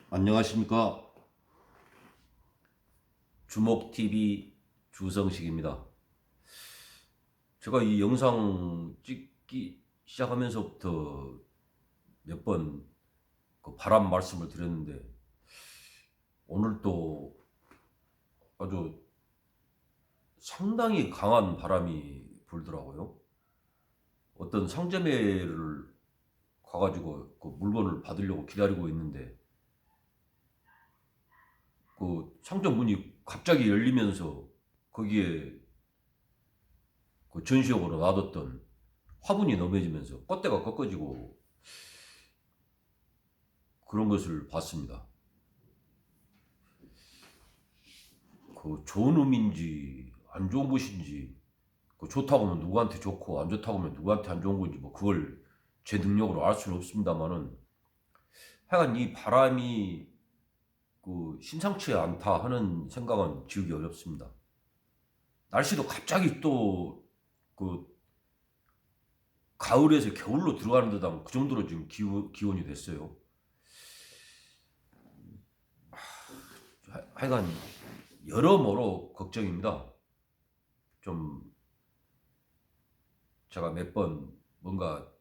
안녕하십니까. 주목TV 주성식입니다. 제가 이 영상 찍기 시작하면서부터 몇 번 바람 말씀을 드렸는데, 오늘 또 아주 상당히 강한 바람이 불더라고요. 어떤 상점에를 가가지고 그 물건을 받으려고 기다리고 있는데, 그 상점 문이 갑자기 열리면서 거기에 그 전시용으로 놔뒀던 화분이 넘어지면서 껍데가 꺾어지고 그런 것을 봤습니다. 그 좋은 의미인지 안 좋은 것인지, 그 좋다고 하면 누구한테 좋고 안 좋다고 하면 누구한테 안 좋은 건지 뭐 그걸 제 능력으로 알 수는 없습니다만은, 하여간 이 바람이 그 심상치 않다 하는 생각은 지우기 어렵습니다. 날씨도 갑자기 또 그 가을에서 겨울로 들어가는 듯한 그 정도로 지금 기온이 됐어요. 하여간 여러모로 걱정입니다. 좀 제가 몇 번 뭔가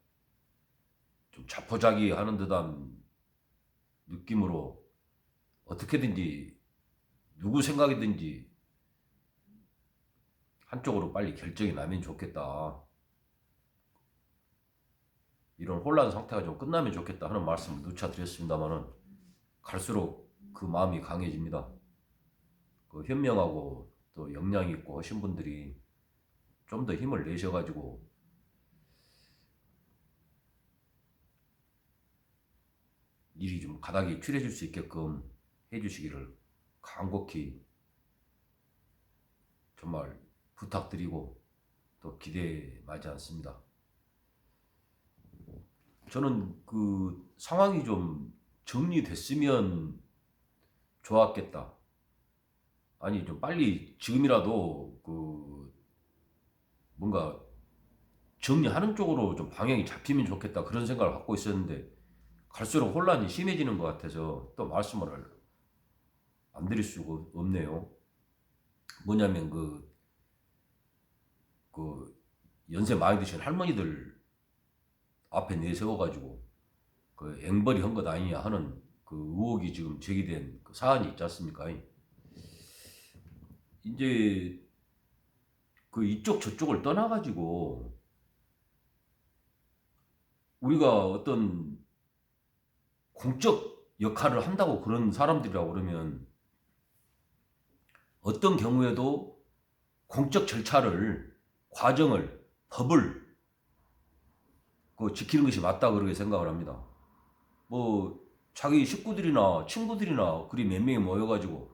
좀 자포자기 하는 듯한 느낌으로 어떻게든지 누구 생각이든지 한쪽으로 빨리 결정이 나면 좋겠다, 이런 혼란 상태가 좀 끝나면 좋겠다 하는 말씀을 누차 드렸습니다만은, 갈수록 그 마음이 강해집니다. 그 현명하고 또 역량 있고 하신 분들이 좀 더 힘을 내셔가지고 일이 좀 가닥이 추려질 수 있게끔 해주시기를 간곡히 정말 부탁드리고 또 기대에 마지 않습니다. 저는 그 상황이 좀 정리됐으면 좋았겠다. 아니 좀 빨리 지금이라도 그 뭔가 정리하는 쪽으로 좀 방향이 잡히면 좋겠다, 그런 생각을 갖고 있었는데, 갈수록 혼란이 심해지는 것 같아서 또 말씀을 안 드릴 수가 없네요. 뭐냐면 그 연세 많이 드신 할머니들 앞에 내세워가지고 그 앵벌이 한 것 아니냐 하는 그 의혹이 지금 제기된 그 사안이 있지 않습니까? 이제 그 이쪽 저쪽을 떠나가지고 우리가 어떤 공적 역할을 한다고 그런 사람들이라고 그러면, 어떤 경우에도 공적 절차를, 과정을, 법을 그 지키는 것이 맞다 그렇게 생각을 합니다. 뭐 자기 식구들이나 친구들이나 그리 몇 명이 모여가지고,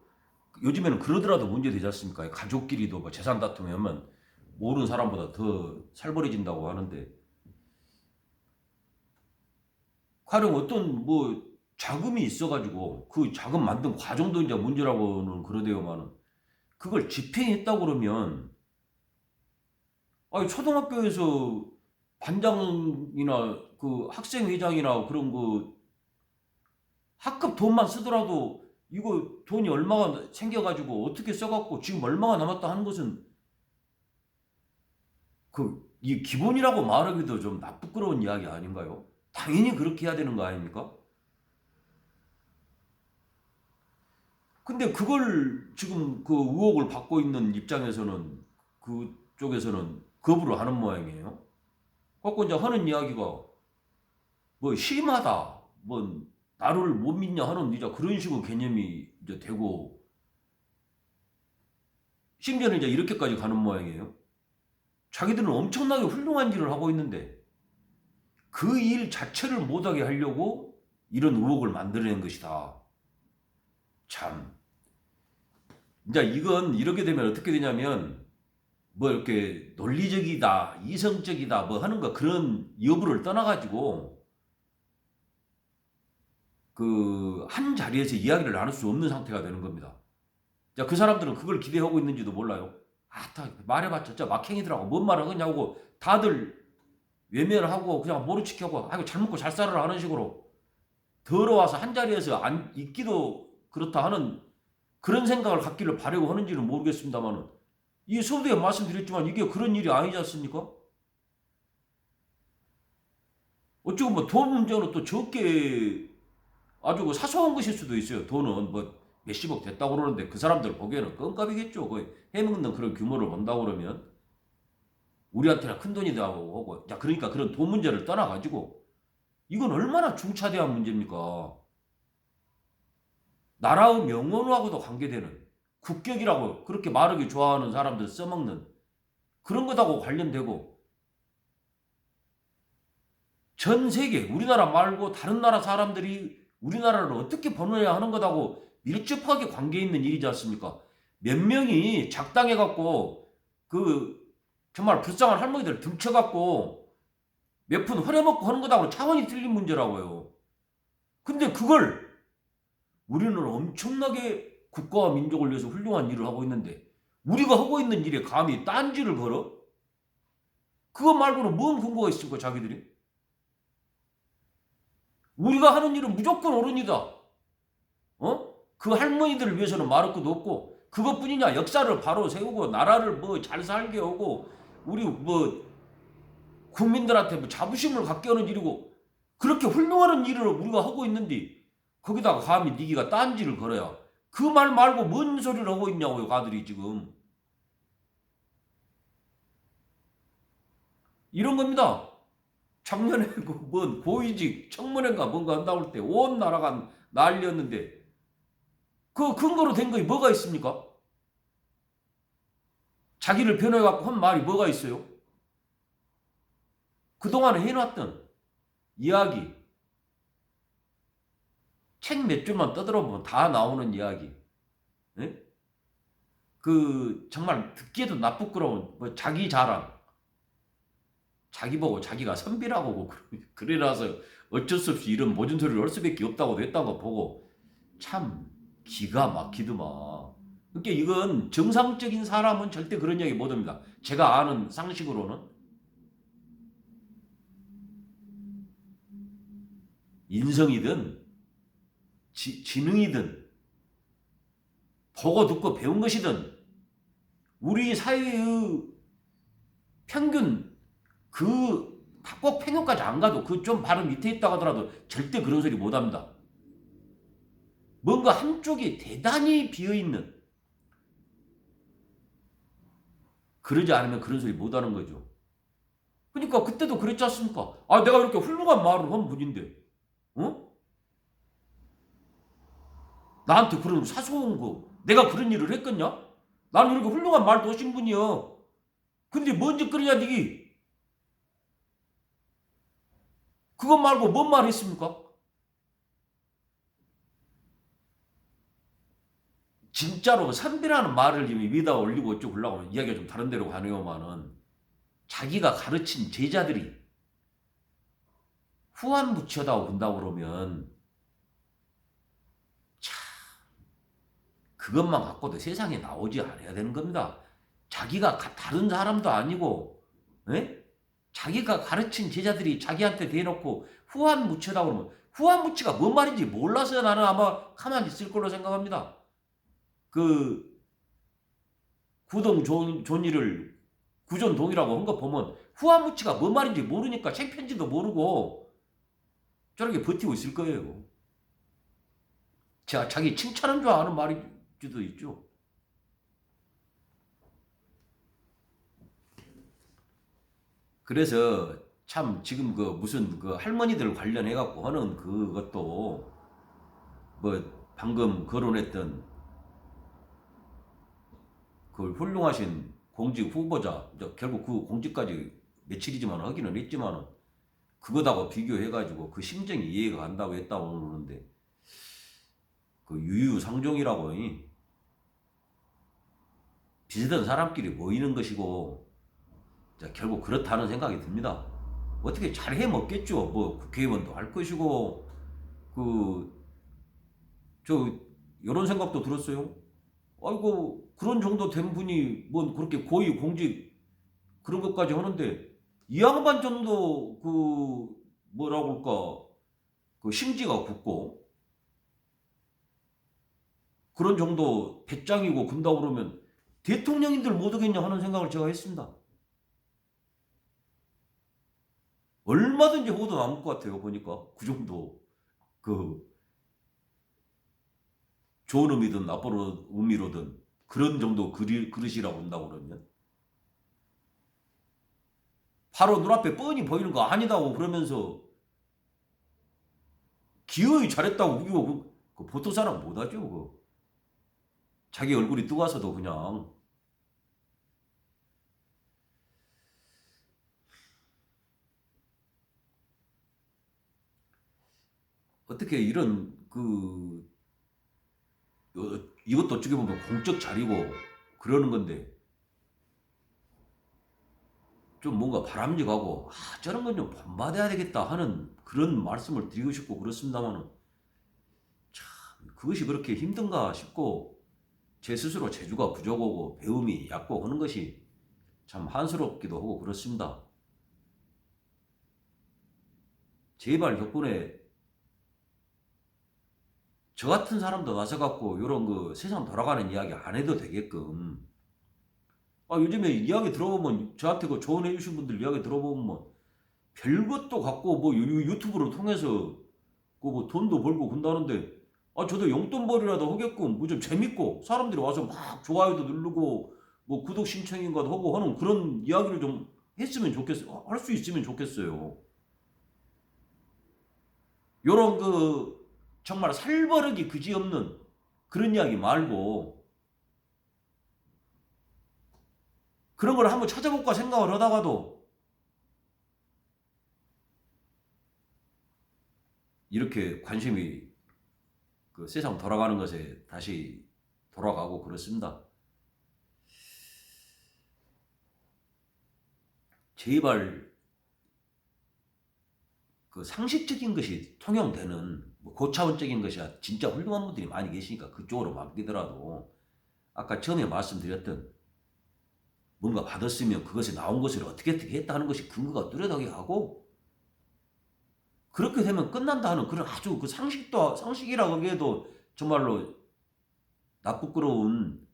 요즘에는 그러더라도 문제 되지 않습니까? 가족끼리도 뭐 재산 다툼이 하면 모르는 사람보다 더 살벌해진다고 하는데, 가령 어떤 뭐 자금이 있어가지고 그 자금 만든 과정도 이제 문제라고는 그러대요만은, 그걸 집행했다고 그러면, 아니 초등학교에서 반장이나 그 학생회장이나 그런 그 학급 돈만 쓰더라도 이거 돈이 얼마가 생겨가지고 어떻게 써갖고 지금 얼마가 남았다 하는 것은 그 이 기본이라고 말하기도 좀 나쁘끄러운 이야기 아닌가요? 당연히 그렇게 해야 되는 거 아닙니까? 근데 그걸 지금 그 의혹을 받고 있는 입장에서는, 그쪽에서는 거부를 하는 모양이에요. 갖고 이제 하는 이야기가 뭐 심하다, 뭐 나를 못 믿냐 하는 이제 그런 식으로 개념이 이제 되고, 심지어는 이제 이렇게까지 가는 모양이에요. 자기들은 엄청나게 훌륭한 일을 하고 있는데 그 일 자체를 못하게 하려고 이런 의혹을 만들어낸 것이다. 참. 이제 이건 이렇게 되면 어떻게 되냐면, 뭐 이렇게 논리적이다, 이성적이다, 뭐 하는 거 그런 여부를 떠나가지고 그 한 자리에서 이야기를 나눌 수 없는 상태가 되는 겁니다. 자, 그 사람들은 그걸 기대하고 있는지도 몰라요. 아, 다 말해봤자 진짜 막행이더라고. 뭔 말을 하냐고 다들 외면하고 그냥 모른 척하고, 아이고 잘 먹고 잘 살아라 하는 식으로 더러워서 한자리에서 안 있기도 그렇다 하는 그런 생각을 갖기를 바라고 하는지는 모르겠습니다만은 이 서두에 말씀드렸지만 이게 그런 일이 아니지 않습니까? 어쩌고 뭐 돈 문제는 또 적게 아주 그 사소한 것일 수도 있어요. 돈은 뭐 몇십억 됐다고 그러는데 그 사람들 보기에는 껌값이겠죠. 거의 해먹는 그런 규모를 본다고 그러면 우리한테는 큰 돈이다 하고 자 그러니까 그런 돈 문제를 떠나가지고 이건 얼마나 중차대한 문제입니까? 나라의 명언하고도 관계되는 국격이라고 그렇게 말하기 좋아하는 사람들 써먹는 그런 것하고 관련되고 전 세계 우리나라 말고 다른 나라 사람들이 우리나라를 어떻게 보느냐 하는 것하고 밀접하게 관계 있는 일이지 않습니까? 몇 명이 작당해갖고 그 정말 불쌍한 할머니들 등쳐갖고 몇 푼 흐려먹고 하는 것하고 차원이 틀린 문제라고요. 근데 그걸 우리는 엄청나게 국가와 민족을 위해서 훌륭한 일을 하고 있는데 우리가 하고 있는 일에 감히 딴지를 걸어? 그거 말고는 뭔 근거가 있습니까 자기들이? 우리가 하는 일은 무조건 옳으니다. 그 할머니들을 위해서는 말할 것도 없고 그것뿐이냐 역사를 바로 세우고 나라를 뭐 잘 살게 하고 우리 뭐 국민들한테 뭐 자부심을 갖게 하는 일이고 그렇게 훌륭한 일을 우리가 하고 있는데 거기다가 감히 니기가 딴지를 걸어야 그 말 말고 뭔 소리를 하고 있냐고요 가들이 지금. 이런 겁니다. 작년에 그뭔 고위직 청문회인가 뭔가 한다고 할 때 온 나라가 난리였는데 그 근거로 된 것이 뭐가 있습니까? 자기를 변호해갖고 한 말이 뭐가 있어요? 그동안에 해놨던 이야기 책 몇 줄만 떠들어보면 다 나오는 이야기. 네? 그 정말 듣기에도 나쁘끄러운 뭐 자기 자랑 자기 보고 자기가 선비라고 그래라서 어쩔 수 없이 이런 모진 소리를 할 수밖에 없다고 했던 거 보고 참 기가 막히더만. 그러니까 이건 정상적인 사람은 절대 그런 이야기 못합니다. 제가 아는 상식으로는 인성이든 지능이든 보고 듣고 배운 것이든 우리 사회의 평균 그 꼭 평균까지 안 가도 그 좀 바로 밑에 있다고 하더라도 절대 그런 소리 못합니다. 뭔가 한쪽이 대단히 비어있는 그러지 않으면 그런 소리 못하는 거죠. 그러니까 그때도 그랬지 않습니까? 아 내가 이렇게 훌륭한 말을 한 분인데 나한테 그런 사소한 거 내가 그런 일을 했겠냐? 나는 이렇게 훌륭한 말도 하신 분이야. 근데 뭔 짓거리냐 니기? 그것 말고 뭔 말 했습니까? 진짜로 선비라는 말을 위에다 올리고 어쩌고 하려고 하면 이야기가 좀 다른 데로 가네요만은 자기가 가르친 제자들이 후한무치하다고 본다고 그러면 참 그것만 갖고도 세상에 나오지 않아야 되는 겁니다. 자기가 다른 사람도 아니고 에? 자기가 가르친 제자들이 자기한테 대놓고 후한무치하다고 그러면 후한무치가 뭔 말인지 몰라서 나는 아마 가만히 있을 걸로 생각합니다. 그 구동 존이를 구존동이라고 한 거 보면 후한무치가 뭔 말인지 모르니까 책편지도 모르고 저렇게 버티고 있을 거예요. 제가 자기 칭찬한 줄 아는 말일 수도 있죠. 그래서 참 지금 그 무슨 그 할머니들 관련해 갖고 하는 그것도 뭐 방금 거론했던 그 훌륭하신 공직 후보자 결국 그 공직까지 며칠이지만 하기는 했지만 그거다가 비교해가지고 그 심정이 이해가 간다고 했다고 그러는데 그 유유상종이라고 비슷한 사람끼리 모이는 것이고 결국 그렇다는 생각이 듭니다. 어떻게 잘 해먹겠죠. 뭐 국회의원도 할 것이고 이런 생각도 들었어요. 아이고 그런 정도 된 분이 뭐 그렇게 고위 공직 그런 것까지 하는데 이 양반 정도 그 뭐라고 할까 그 심지가 굳고 그런 정도 배짱이고 군다고 그러면 대통령님들 못 오겠냐 하는 생각을 제가 했습니다. 얼마든지 호도 남을 것 같아요. 보니까 그 정도 그 좋은 의미든 나쁜 의미로든 그런 정도 그릇이라고 본다고 그러면 바로 눈앞에 뻔히 보이는 거 아니다고 그러면서 기어이 잘했다고 우기고 그 보통 사람 못하죠. 자기 얼굴이 뜨거워서도 그냥 어떻게 이런 이것도 어떻게 보면 공적 자리고 그러는 건데 좀 뭔가 바람직하고 저런 건 좀 본받아야 되겠다 하는 그런 말씀을 드리고 싶고 그렇습니다만은 참 그것이 그렇게 힘든가 싶고 제 스스로 재주가 부족하고 배움이 얕고 하는 것이 참 한스럽기도 하고 그렇습니다. 제발 덕분에 저 같은 사람도 나서갖고 이런 그 세상 돌아가는 이야기 안 해도 되게끔 요즘에 이야기 들어보면 저한테 그 조언해 주신 분들 이야기 들어보면 뭐 별것도 갖고 뭐 유튜브를 통해서 뭐 돈도 벌고 그런다는데 저도 용돈벌이라도 하게끔 뭐 좀 재밌고 사람들이 와서 막 좋아요도 누르고 뭐 구독 신청인가도 하고 하는 그런 이야기를 좀 했으면 좋겠어요. 할 수 있으면 좋겠어요. 요런 정말 살버릇이 그지없는 그런 이야기 말고 그런 걸 한번 찾아볼까 생각을 하다가도 이렇게 관심이 그 세상 돌아가는 것에 다시 돌아가고 그렇습니다. 제발 그 상식적인 것이 통용되는 뭐 고차원적인 것이 진짜 훌륭한 분들이 많이 계시니까 그쪽으로 맡기더라도 아까 처음에 말씀드렸던 뭔가 받았으면 그것에 나온 것을 어떻게 했다 하는 것이 근거가 뚜렷하게 하고 그렇게 되면 끝난다 하는 그런 아주 그 상식이라고 하기에도 정말로 나쁘끄러운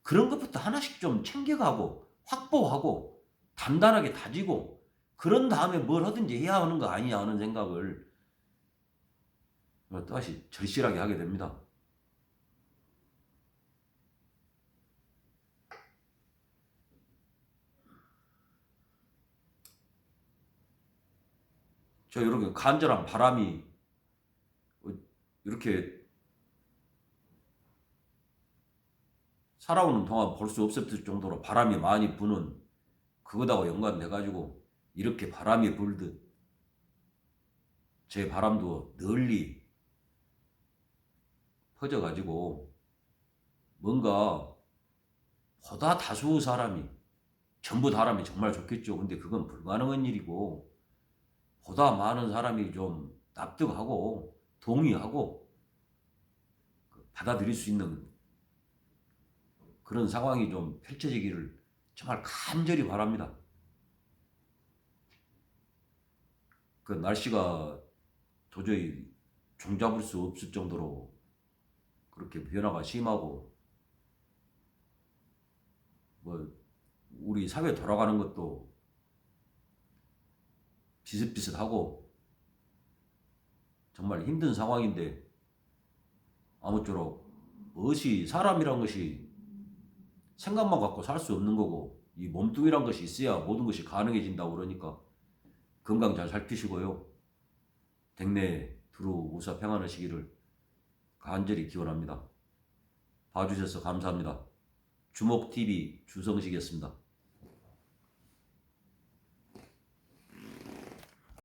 그런 것부터 하나씩 좀 챙겨가고 확보하고 단단하게 다지고 그런 다음에 뭘 하든지 해야 하는 거 아니냐 하는 생각을 또다시 절실하게 하게 됩니다. 저 이렇게 간절한 바람이 이렇게 살아오는 동안 볼 수 없었을 정도로 바람이 많이 부는 그거하고 연관돼가지고 이렇게 바람이 불듯 제 바람도 널리 퍼져가지고 뭔가 보다 다수 사람이 전부 사람이 정말 좋겠죠. 근데 그건 불가능한 일이고 보다 많은 사람이 좀 납득하고 동의하고 받아들일 수 있는 그런 상황이 좀 펼쳐지기를 정말 간절히 바랍니다. 그 날씨가 도저히 종잡을 수 없을 정도로 그렇게 변화가 심하고 뭐 우리 사회 돌아가는 것도 비슷비슷하고 정말 힘든 상황인데 아무쪼록 무엇이 사람이란 것이 생각만 갖고 살 수 없는 거고 이 몸뚱이란 것이 있어야 모든 것이 가능해진다고 그러니까 건강 잘 살피시고요. 댁내에 두루 무사 평안하시기를 간절히 기원합니다. 봐주셔서 감사합니다. 주목TV 주성식이었습니다.